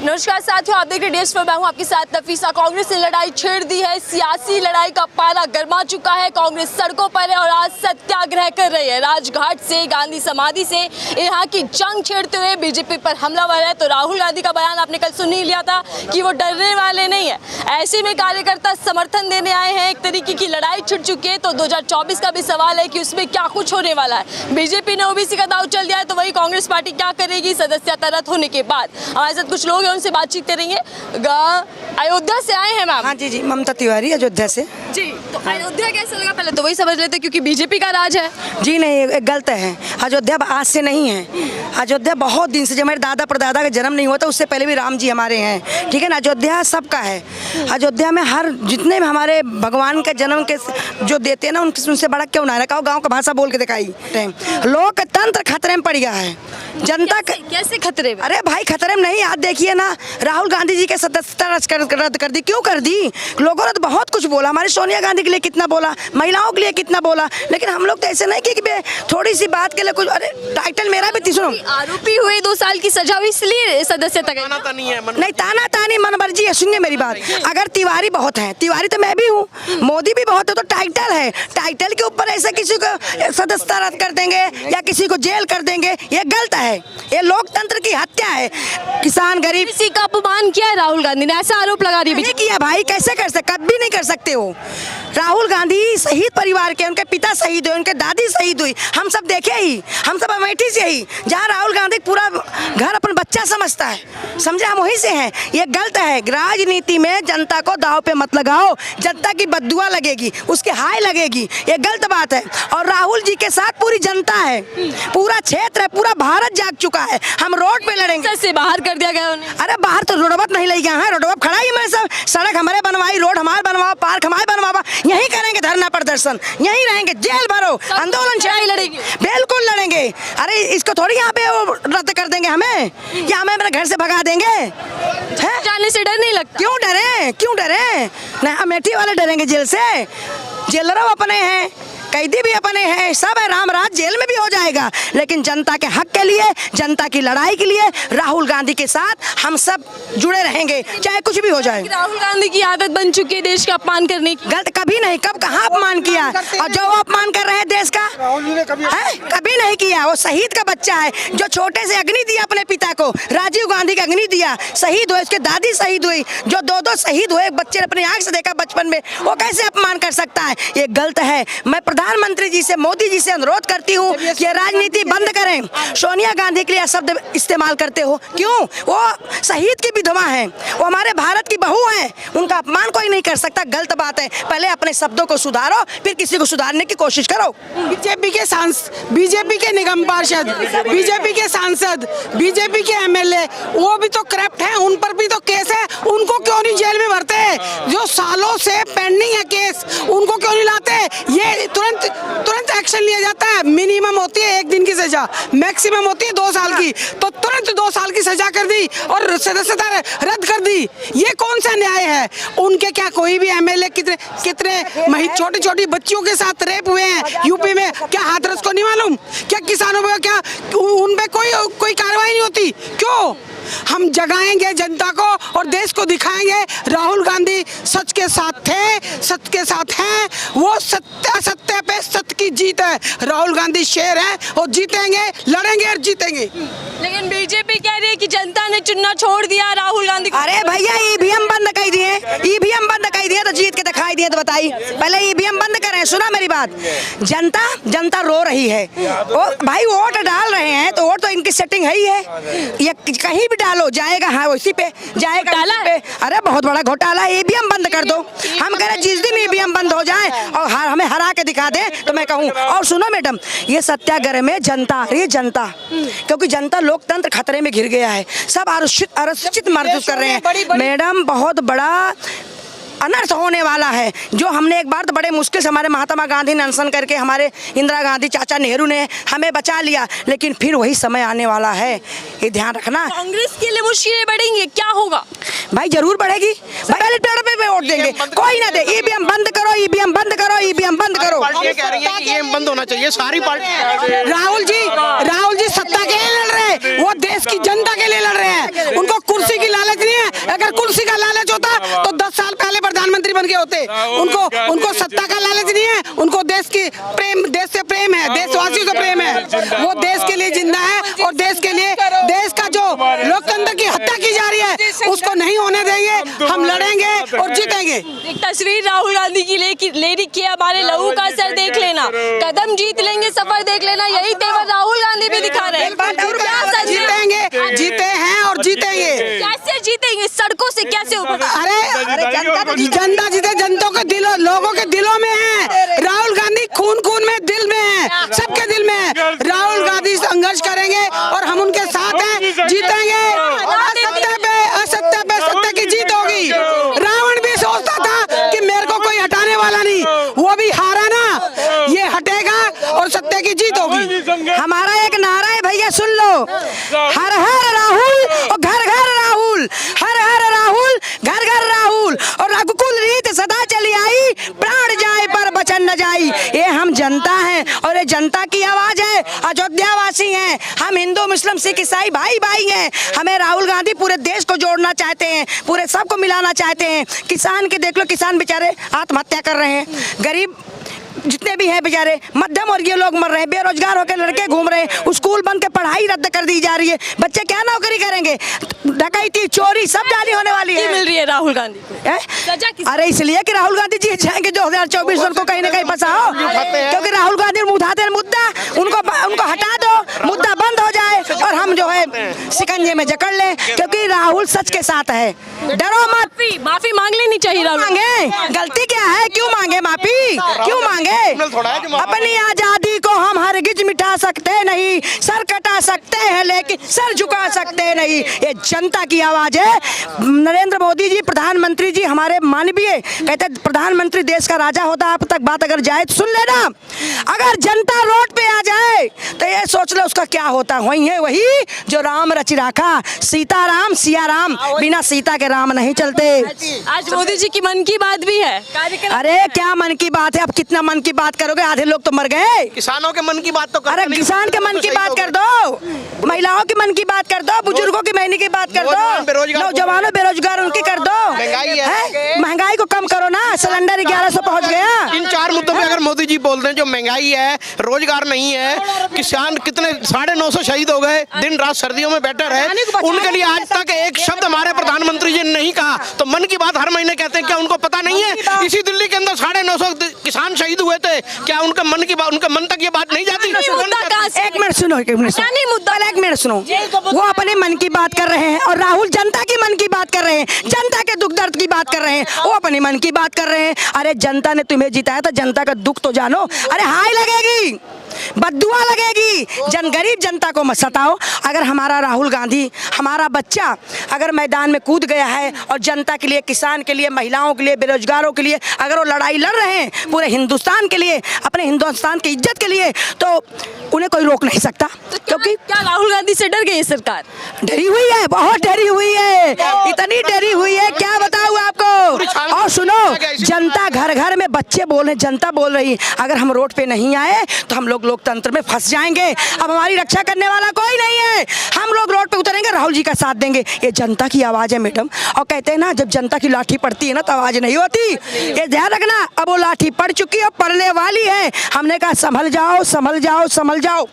नमस्कार साथियों, आप देख रहे हैं DS पर, मैं हूं आपके साथ नफीसा। कांग्रेस ने लड़ाई छेड़ दी है, सियासी लड़ाई का पारा गर्मा चुका है। कांग्रेस सड़कों पर है और आज सत्याग्रह कर रही है। राजघाट से गांधी समाधि से यहाँ की जंग छेड़ते हुए बीजेपी पर हमलावर है। तो राहुल गांधी का बयान आपने कल सुन ही लिया था कि वो डरने वाले नहीं है। ऐसे में कार्यकर्ता समर्थन देने आए हैं। एक तरीके की लड़ाई छिड़ चुकी है। तो 2024 का भी सवाल है कि उसमें क्या कुछ होने वाला है। बीजेपी ने ओबीसी का दाव चल दिया है, तो वही कांग्रेस पार्टी क्या करेगी सदस्यता रद्द होने के बाद। हमारे साथ कुछ लोग हैं, उनसे बातचीत करेंगे। अयोध्या से आए हैं मैम। हाँ जी, ममता तिवारी अयोध्या से जी। तो अयोध्या कैसा लगा? पहले तो वही समझ लेते क्योंकि बीजेपी का राज है। जी नहीं, गलत है। अयोध्या आज से नहीं है। अयोध्या बहुत दिन से, जब मेरे दादा परदादा का जन्म नहीं हुआ था उससे पहले भी राम जी हमारे हैं, ठीक है ना। अयोध्या सबका है। अयोध्या में हर जितने भी हमारे भगवान के जन्म के जो देते हैं ना, उनसे बड़ा क्यों ना रखा। गाँव का भाषा बोल के दिखाई। लोकतंत्र खतरे में पड़ गया है। जनता कैसे खतरे में? अरे भाई खतरे में नहीं। आज देखिए ना, राहुल गांधी जी के सदस्यता रद्द कर दी। क्यों कर दी? लोगों ने तो बहुत कुछ बोला। हमारी सोनिया गांधी के लिए कितना बोला, महिलाओं के लिए कितना बोला, लेकिन हम लोग तो ऐसे नहीं कि थोड़ी सी बात के लिए कुछ। अरे टाइटल मेरा भी तीसरों आरोपी हुए 2 साल की सजा हुई, इसलिए सदस्यता नहीं। ताना तानी मनमर्जी है। सुनिए मेरी बात, अगर तिवारी बहुत है, तिवारी तो मैं भी हूँ, मोदी भी बहुत है, तो टाइटल है। टाइटल के ऊपर ऐसे किसी को सदस्यता रद्द कर देंगे या किसी को जेल कर देंगे, ये गलत है। ये लोकतंत्र की हत्या है। किसान गरीब किसी का अपमान किया है राहुल गांधी ने, ऐसा आरोप लगा दिया। नहीं किया भाई, कैसे कर सकते? कभी नहीं कर सकते हो। राहुल गांधी शहीद परिवार के, उनके पिता शहीद हुए, उनके दादी शहीद हुई, हम सब देखे ही, हम सब अमेठी से ही, जहाँ राहुल गांधी पूरा घर अपन बच्चा समझता है, समझे, हम वहीं से हैं। ये गलत है। राजनीति में जनता को दाव पे मत लगाओ। जनता की बद्दुआ लगेगी, उसके हाय लगेगी, ये गलत बात है। और राहुल जी के साथ पूरी जनता है, पूरा क्षेत्र है, पूरा भारत जाग चुका है। हम रोड पे लड़ेंगे। से बाहर कर दिया गया उन्हें। अरे बाहर तो रोडवत नहीं ले गया है। रोडवत खड़ा ही मैं सब, सड़क हमारे बनवाई, रोड हमारे बनवाओ, पार्क हमारे बनवाओ। यहीं करेंगे धरना प्रदर्शन, यहीं रहेंगे, जेल भरो, आंदोलन चढ़ाई लड़ेंगे, बिल्कुल लड़ेंगे। अरे इसको थोड़ी यहाँ पे रद्द कर देंगे हमें, या हमें अपने घर से भगा देंगे? जाने से डर नहीं लगता? क्यों डरे? क्यों डरे? नहीं, अमेठी वाले डरेंगे जेल से? जेलरों अपने हैं, कैदी भी अपने हैं, सब है। राम राज जेल में भी हो जाएगा, लेकिन जनता के हक के लिए, जनता की लड़ाई के लिए राहुल गांधी के साथ हम सब जुड़े रहेंगे, चाहे कुछ भी हो जाए। राहुल गांधी की आदत बन चुकी है देश का अपमान करने की। गलत कभी नहीं, कब कहाँ अपमान किया? और जो वो अपमान कर रहे हैं देश का, कभी नहीं किया। वो शहीद का बच्चा है, जो छोटे से अग्नि दिया अपने पिता को, राजीव गांधी का अग्नि दिया, शहीद हुए, उसके दादी शहीद हुई, जो 2 शहीद हुए, बच्चे अपने आंख से देखा बचपन में, वो कैसे अपमान कर सकता है? ये गलत है। मैं प्रधानमंत्री जी से, मोदी जी से अनुरोध करती हूँ कि राजनीति बंद करें। सोनिया गांधी के लिए शब्द इस्तेमाल करते हो क्यों? वो शहीद की विधवा है, वो हमारे भारत की बहू है, उनका अपमान कोई नहीं कर सकता। गलत बात है। पहले अपने शब्दों को सुधारो, फिर किसी को सुधारने की कोशिश करो। बीजेपी के सांसद, बीजेपी के निगम पार्षद, बीजेपी के सांसद, बीजेपी के एमएलए, वो भी तो करप्ट हैं, उन पर भी तो केस है। उनको क्यों नहीं जेल में भरते? जो सालों से पेंडिंग है केस, उनको क्यों नहीं लाते? ये तुरंत एक्शन लिया जाता है। मिनिमम होती है 1 दिन की सजा, मैक्सिमम होती है 2 साल की, तो तुरंत 2 साल की सजा कर दी और सदस्यता रद्द कर दी। ये कौन सा न्याय है? उनके क्या कोई भी एमएलए कितने छोटी छोटी बच्चियों के साथ रेप हुए हैं यूपी में, क्या हाथरस को नहीं मालूम? क्या किसानों पे, क्या उन पे कोई कार्रवाई नहीं होती? क्यों? हम जगाएंगे जनता को और देश को दिखाएंगे राहुल गांधी सच के साथ थे, सत्य के साथ हैं। वो सत्य पे सत्य की जीत है। राहुल गांधी शेर है और जीतेंगे, लड़ेंगे और जीतेंगे। लेकिन बीजेपी कह रही है कि जनता ने चुनना छोड़ दिया राहुल गांधी को। अरे भैया, ईवीएम बंद कर दिए, ईवीएम बंद कर दिए तो जीत के दिखाई दिए तो बताइए। पहले ईवीएम बंद करें। सुना मेरी बात? जनता रो रही है। भाई वोट डाल रहे हैं तो वोट तो इनकी सेटिंग है ही है। ये कहीं भी डालो जाएगा, हाँ उसी पे जाएगा, उसी पे। अरे बहुत बड़ा घोटाला है। ईवीएम बंद कर दो। हम कह रहे जिस दिन ईवीएम बंद हो जाए और हमें हरा के दिखा दे तो मैं कहूँ। और सुनो मैडम, ये सत्याग्रह में जनता आ रही है, जनता, क्योंकि जनता लोकतंत्र खतरे में घिर गया है। सब अरक्षित महसूस कर रहे हैं मैडम। बहुत बड़ा अनर्थ होने वाला है। जो हमने एक बार तो बड़े मुश्किल से हमारे महात्मा गांधी ने अनशन करके, हमारे इंदिरा गांधी, चाचा नेहरू ने हमें बचा लिया, लेकिन फिर वही समय आने वाला है, ये ध्यान रखना। कांग्रेस के लिए मुश्किलें बढ़ेंगी, क्या होगा? भाई जरूर बढ़ेगी। बैलेट पेपर पे वोट देंगे, कोई ना दे। ईवीएम बंद करो, ईवीएम बंद करो, ईवीएम बंद करो। कह रही है कि ईवीएम बंद होना चाहिए सारी पार्टी। राहुल जी सत्ता के लिए लड़ रहे हैं, वो देश की जनता के लिए लड़ रहे हैं। उनको कुर्सी की लालच अगर कुर्सी का लालच होता तो 10 साल पहले प्रधानमंत्री बन के होते। उनको सत्ता का लालच नहीं है, उनको देश से प्रेम है, देशवासियों से प्रेम है। वो देश के लिए जिंदा है और देश के लिए, देश का जो लोकतंत्र की हत्या की जा रही है उसको नहीं होने देंगे। हम लड़ेंगे और जीतेंगे। एक तस्वीर राहुल गांधी की लेने की, हमारे लहू का असर देख लेना, कदम जीत लेंगे, सफर देख लेना, यही तेवर राहुल गांधी भी दिखा रहे हैं। जीतेंगे, जीते हैं और जीतेंगे। कैसे जीतेंगे? सड़कों से कैसे उभर? अरे जनता जीते, जनता के दिलों, लोगों के दिलों में है। राहुल गांधी खून खून में, दिल में है, सबके दिल में है। राहुल गांधी संघर्ष करेंगे और हम उनके साथ हैं, जीतेंगे। असत्य पे सत्य की जीत होगी। रावण भी सोचता था कि मेरे को कोई हटाने वाला नहीं, वो भी हारा ना, ये हटेगा और सत्य की जीत होगी। हमारा एक नारा है भैया, सुन लो, हर हर राहुल और घर घर राहुल, हर हर राहुल घर घर राहुल, और रघुकुल रीत सदा चली आई, प्राण जाए पर बचन न जाई। ये हम जनता हैं और ये जनता की आवाज है। अयोध्या वासी हैं हम, हिंदू मुस्लिम सिख ईसाई भाई भाई हैं। हमें राहुल गांधी पूरे देश को जोड़ना चाहते हैं, पूरे सबको मिलाना चाहते हैं। किसान के देख लो, किसान बेचारे आत्महत्या कर रहे हैं, गरीब जितने भी हैं बेचारे, मध्यम वर्गीय लोग मर रहे हैं, बेरोजगार होकर लड़के घूम रहे हैं, स्कूल बंद के पढ़ाई रद्द कर दी जा रही है, बच्चे क्या नौकरी करेंगे, डकैती चोरी सब जारी होने वाली है। मिल रही है राहुल गांधी को सजा किस? अरे इसलिए कि राहुल गांधी जी चाहेंगे 2024 उनको कहीं ना कहीं फंसाओ, क्योंकि राहुल गांधी उठाते हैं मुद्दा, उनको हटा दो, मुद्दा बंद हो जाए और हम जो है शिकंजे में जकड़ लें, क्योंकि राहुल सच के साथ है। डरो मत, माफी मांग लेनी चाहिए। राहुल मांगे, गलती क्या है, क्यों मांगे माफी, क्यों मांगे? अपनी आजादी को हम हरगिज मिटा सकते नहीं, सर कटा सकते हैं लेकिन सर झुका सकते नहीं। ये जनता की आवाज है। नरेंद्र मोदी जी प्रधानमंत्री जी हमारे मानवीय, कहते प्रधानमंत्री देश का राजा होता। आप तक बात अगर जाए तो सुन लेना, अगर जनता रोड पे आ जाए तो ये सोच लो उसका क्या होता। वही है वही जो राम रचि राखा, सीता राम सिया राम, बिना सीता के राम नहीं चलते। आज मोदी जी की मन की बात भी है कार्यक्रम। अरे क्या मन की बात है, अब कितना मन की बात करोगे, आधे लोग तो मर गए। किसानों के मन की बात तो अरे किसान के मन की बात कर दो, महिलाओं की मन की बात कर दो, बुजुर्गों की महीने की बात कर दो, नौजवानों बेरोजगार उनकी कर दो। महंगाई है, महंगाई को कम करो ना, सिलेंडर 1100 पहुंच गया। इन 4 मुद्दों पे अगर मोदी जी बोलते हैं, जो महंगाई है, रोजगार नहीं है, किसान कितने 950 शहीद हो गए, दिन रात सर्दियों में बैठे रहे, उनके लिए आज तक एक शब्द हमारे प्रधानमंत्री जी ने नहीं कहा। तो मन की बात हर महीने कहते हैं, क्या उनको पता नहीं है? इसी दिल्ली के अंदर 950 किसान शहीद हुए थे, क्या उनके मन की बात, उनके मन तक ये बात नहीं जाती? एक मिनट सुनो, एक मिनट सुनो, वो अपने मन की बात कर रहे हैं और राहुल जनता की मन की बात कर रहे हैं, जनता के दुख दर्द की बात कर रहे हैं, वो अपने मन की बात कर रहे हैं। अरे जनता ने तुम्हें जिताया तो जनता का दुख तो जानो। अरे हाय लगेगी, बद्दुआ लगेगी, गरीब जनता को मत सताओ। अगर हमारा राहुल गांधी, हमारा बच्चा अगर मैदान में कूद गया है और जनता के लिए, किसान के लिए, महिलाओं के लिए, बेरोजगारों के लिए अगर वो लड़ाई लड़ रहे हैं पूरे हिंदुस्तान के लिए, अपने हिंदुस्तान की इज्जत के लिए, तो उन्हें कोई रोक नहीं सकता। तो क्योंकि क्या राहुल गांधी से डर गई सरकार? डरी हुई है, बहुत डरी हुई है, इतनी डरी हुई है क्या बताऊं आपको। और सुनो, जनता घर घर में बच्चे बोल रहे, जनता बोल रही, अगर हम रोड पे नहीं आए तो हम लोग लोकतंत्र में फंस जाएंगे, अब हमारी रक्षा करने वाला कोई नहीं है, हम लोग रोड पे उतरेंगे, राहुल जी का साथ देंगे। ये जनता की आवाज है मैडम। और कहते हैं ना, जब जनता की लाठी पड़ती है ना तो आवाज नहीं होती। ये ध्यान रखना, अब वो लाठी पड़ चुकी है, पड़ने वाली है। हमने कहा संभल जाओ, संभल जाओ, संभल जाओ।